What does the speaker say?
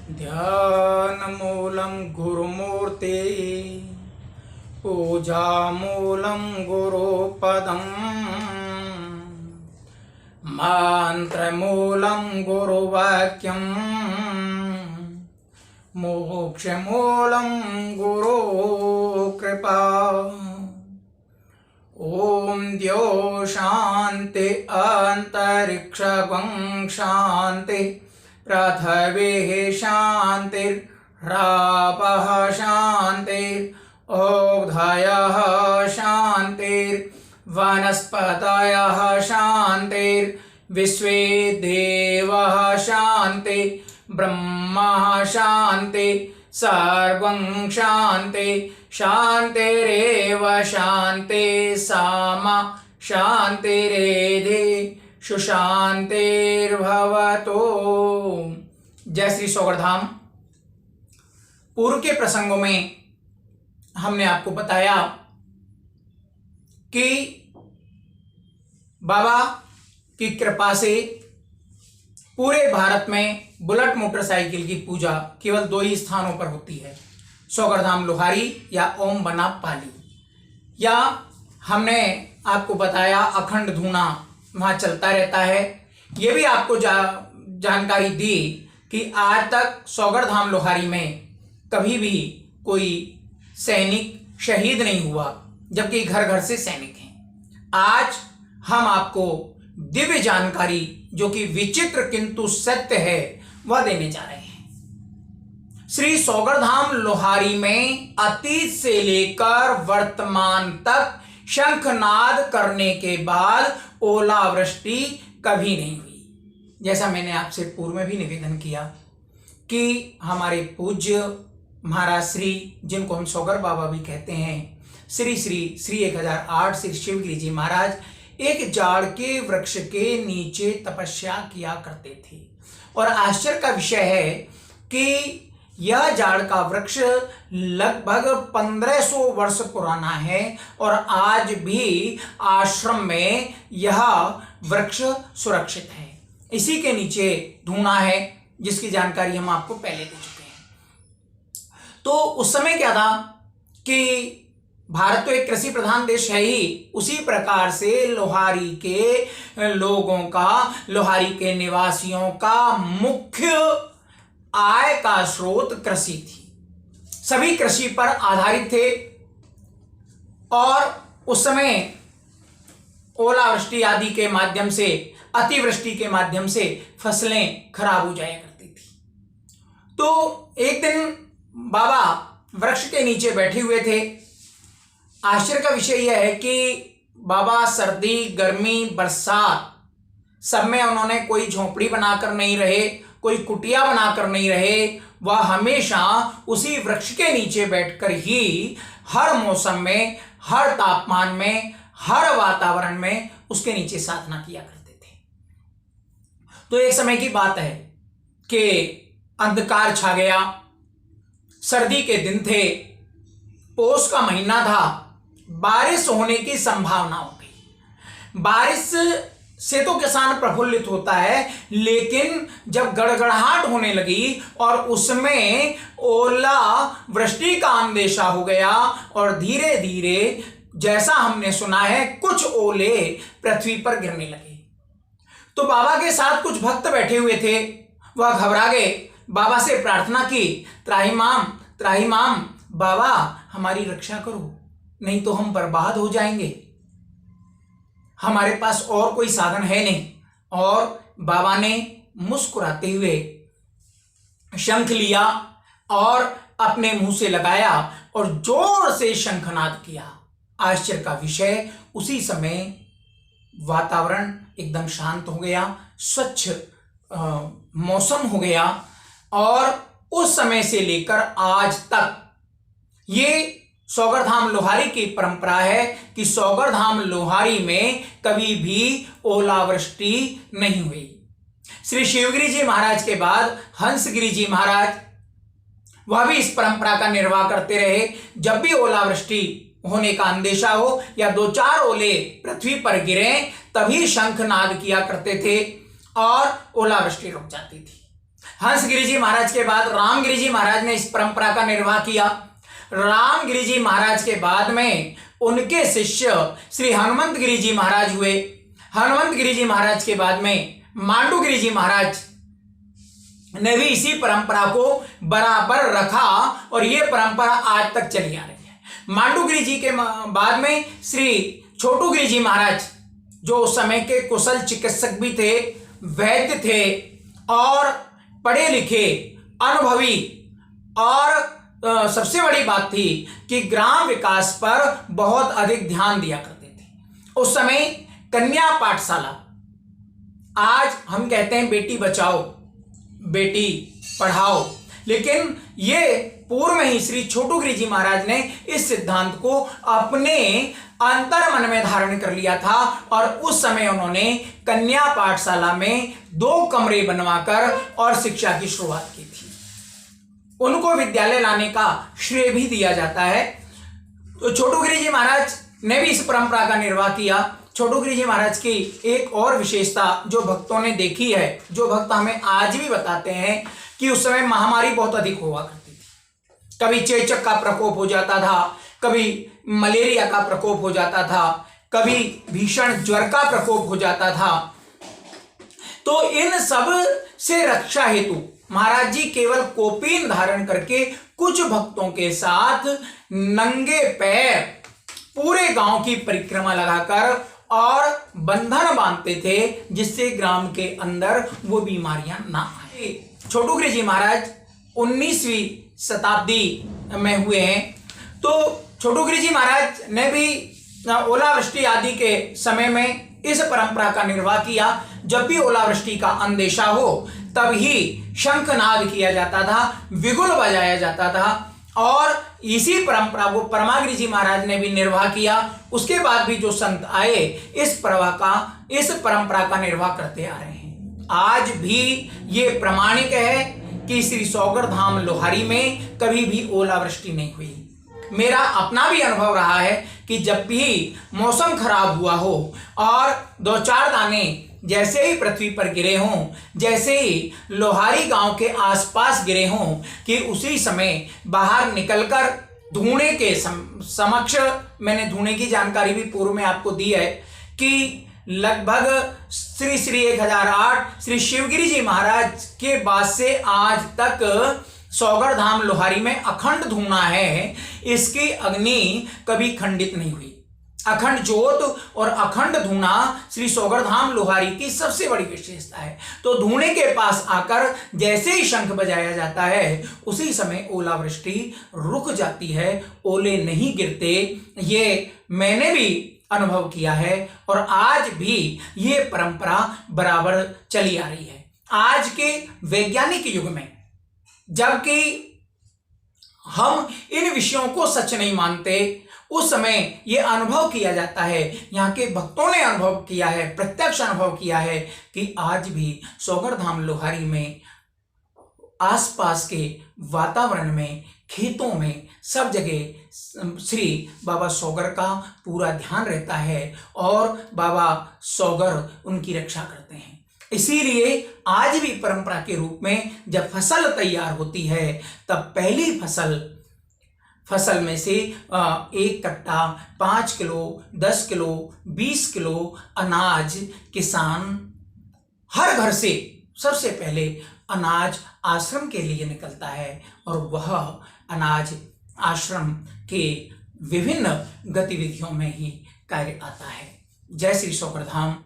ध्यानमूलं गुरुमूर्ति पूजामूलं गुरुपदम् मंत्रमूलं गुरुवाक्यम् मोक्षमूलं गुरुकृपा। ओम द्यो शांति अंतरिक्षं शांति पृथ्वीः शान्तिर्रापः शान्तिर्ओषधयः शान्तिर्वनस्पतयः शान्तिर्विश्वे देवाः शान्ति ब्रह्मा शान्ति सर्वं शान्ति शान्तिरेव शान्ति सामा शान्तिरेधि सुशांतिर्भवतो। जय श्री सौगरधाम। पूर्व के प्रसंगों में हमने आपको बताया कि बाबा की कृपा से पूरे भारत में बुलेट मोटरसाइकिल की पूजा केवल 2 ही स्थानों पर होती है, सौगरधाम लोहारी या ओम बना पाली। या हमने आपको बताया अखंड धूना वहाँ चलता रहता है। ये भी आपको जानकारी दी कि आज तक सौगरधाम लोहारी में कभी भी कोई सैनिक शहीद नहीं हुआ, जबकि घर घर से सैनिक हैं। आज हम आपको दिव्य जानकारी, जो कि विचित्र किंतु सत्य है, वह देने जा रहे हैं। श्री सौगरधाम लोहारी में अतीत से लेकर वर्तमान तक शंखनाद करने के बाद ओलावृष्टि कभी नहीं हुई। जैसा मैंने आपसे पूर्व में भी निवेदन किया कि हमारे पूज्य महाराज श्री, जिनको हम सौगर बाबा भी कहते हैं, श्री 1008 श्री शिवगिरी जी महाराज एक जाड़ के वृक्ष के नीचे तपस्या किया करते थे। और आश्चर्य का विषय है कि यह जाड़ का वृक्ष लगभग 1500 वर्ष पुराना है और आज भी आश्रम में यह वृक्ष सुरक्षित है। इसी के नीचे धूना है, जिसकी जानकारी हम आपको पहले दे चुके हैं। तो उस समय क्या था कि भारत तो एक कृषि प्रधान देश है ही, उसी प्रकार से लोहारी के लोगों का, लोहारी के निवासियों का मुख्य आय का स्रोत कृषि थी। सभी कृषि पर आधारित थे और उस समय ओलावृष्टि आदि के माध्यम से, अतिवृष्टि के माध्यम से फसलें खराब हो जाया करती थी। तो एक दिन बाबा वृक्ष के नीचे बैठे हुए थे। आश्चर्य का विषय यह है कि बाबा सर्दी, गर्मी, बरसात सब में उन्होंने कोई झोपड़ी बनाकर नहीं रहे, कोई कुटिया बनाकर नहीं रहे। वह हमेशा उसी वृक्ष के नीचे बैठकर ही हर मौसम में, हर तापमान में, हर वातावरण में उसके नीचे साधना किया करते थे। तो एक समय की बात है कि अंधकार छा गया, सर्दी के दिन थे, पौष का महीना था, बारिश होने की संभावना हो गई। बारिश से तो किसान प्रफुल्लित होता है, लेकिन जब गड़गड़ाहट होने लगी और उसमें ओला वृष्टि का अंदेशा हो गया और धीरे धीरे, जैसा हमने सुना है, कुछ ओले पृथ्वी पर गिरने लगे। तो बाबा के साथ कुछ भक्त बैठे हुए थे, वह घबरा गए, बाबा से प्रार्थना की, त्राहिमाम बाबा हमारी रक्षा करो, नहीं तो हम बर्बाद हो जाएंगे, हमारे पास और कोई साधन है नहीं। और बाबा ने मुस्कुराते हुए शंख लिया और अपने मुंह से लगाया और जोर से शंखनाद किया। आश्चर्य का विषय, उसी समय वातावरण एकदम शांत हो गया, स्वच्छ मौसम हो गया। और उस समय से लेकर आज तक ये सौगरधाम लोहारी की परंपरा है कि सौगरधाम लोहारी में कभी भी ओलावृष्टि नहीं हुई। श्री शिवगिरी जी महाराज के बाद हंसगिरी जी महाराज, वह भी इस परंपरा का निर्वाह करते रहे। जब भी ओलावृष्टि होने का अंदेशा हो या 2-4 ओले पृथ्वी पर गिरे, तभी शंखनाद किया करते थे और ओलावृष्टि रुक जाती थी। हंसगिरी जी महाराज के बाद रामगिरी जी महाराज ने इस परंपरा का निर्वाह किया। रामगिरी जी महाराज के बाद में उनके शिष्य श्री हनुमंत गिरी जी महाराज हुए। हनुमंत गिरी जी महाराज के बाद में मांडू जी महाराज ने भी इसी परंपरा को बराबर रखा और यह परंपरा आज तक चली आ रही है। मांडूगिरी जी के बाद में श्री छोटूगिरी जी महाराज, जो उस समय के कुशल चिकित्सक भी थे, वैद्य थे और पढ़े लिखे, अनुभवी, और सबसे बड़ी बात थी कि ग्राम विकास पर बहुत अधिक ध्यान दिया करते थे। उस समय कन्या पाठशाला, आज हम कहते हैं बेटी बचाओ बेटी पढ़ाओ, लेकिन ये पूर्व में ही श्री छोटूगिरी जी महाराज ने इस सिद्धांत को अपने अंतर मन में धारण कर लिया था और उस समय उन्होंने कन्या पाठशाला में 2 कमरे बनवाकर और शिक्षा की शुरुआत की थी। उनको विद्यालय लाने का श्रेय भी दिया जाता है। तो छोटूगिरी जी महाराज ने भी इस परंपरा का निर्वाह किया। छोटूगिरी जी महाराज की एक और विशेषता जो भक्तों ने देखी है, जो भक्त हमें आज भी बताते हैं कि उस समय महामारी बहुत अधिक हुआ करती थी। कभी चेचक का प्रकोप हो जाता था, कभी मलेरिया का प्रकोप हो जाता था, कभी भीषण ज्वर का प्रकोप हो जाता था। तो इन सब से रक्षा हेतु महाराज जी केवल कोपीन धारण करके कुछ भक्तों के साथ नंगे पैर पूरे गांव की परिक्रमा लगाकर और बंधन बांधते थे, जिससे ग्राम के अंदर वो बीमारियां ना आए। छोटूगिरी जी महाराज 19वीं शताब्दी में हुए हैं। तो छोटूगिरी जी महाराज ने भी ओलावृष्टि आदि के समय में इस परंपरा का निर्वाह किया। जब भी ओलावृष्टि का अंदेशा हो तब ही शंखनाद किया जाता था, विगुल बजाया जाता था, और इसी परंपरा को परमागिरी जी महाराज ने भी निर्वाह किया। उसके बाद भी जो संत आए इस परंपरा का निर्वाह करते आ रहे हैं। आज भी ये प्रमाणिक है कि श्री सौगड़ धाम लोहारी में कभी भी ओलावृष्टि नहीं हुई। मेरा अपना भी अनुभव रहा है कि जब भी मौसम खराब हुआ हो और 2-4 दाने जैसे ही पृथ्वी पर गिरे हों, जैसे ही लोहारी गांव के आसपास गिरे हों, कि उसी समय बाहर निकलकर धूणे के समक्ष, मैंने धूणे की जानकारी भी पूर्व में आपको दी है कि लगभग श्री 1008 श्री शिवगिरी जी महाराज के बाद से आज तक सौगड़ धाम लोहारी में अखंड धूना है। इसकी अग्नि कभी खंडित नहीं हुई। अखंड ज्योत और अखंड धूना श्री सौगड़ धाम लोहारी की सबसे बड़ी विशेषता है। तो धूने के पास आकर जैसे ही शंख बजाया जाता है उसी समय ओलावृष्टि रुक जाती है, ओले नहीं गिरते। ये मैंने भी अनुभव किया है और आज भी ये परंपरा बराबर चली आ रही है। आज के वैज्ञानिक युग में जबकि हम इन विषयों को सच नहीं मानते, उस समय यह अनुभव किया जाता है, यहाँ के भक्तों ने अनुभव किया है, प्रत्यक्ष अनुभव किया है कि आज भी सौगड़ धाम लोहारी में आसपास के वातावरण में, खेतों में, सब जगह श्री बाबा सौगड़ का पूरा ध्यान रहता है और बाबा सौगड़ उनकी रक्षा करते हैं। इसीलिए आज भी परंपरा के रूप में जब फसल तैयार होती है तब पहली फसल में से 1 कट्टा 5 किलो, 10 किलो, 20 किलो अनाज किसान हर घर से सबसे पहले अनाज आश्रम के लिए निकलता है और वह अनाज आश्रम के विभिन्न गतिविधियों में ही कार्य आता है। जय श्री सौगड़ धाम।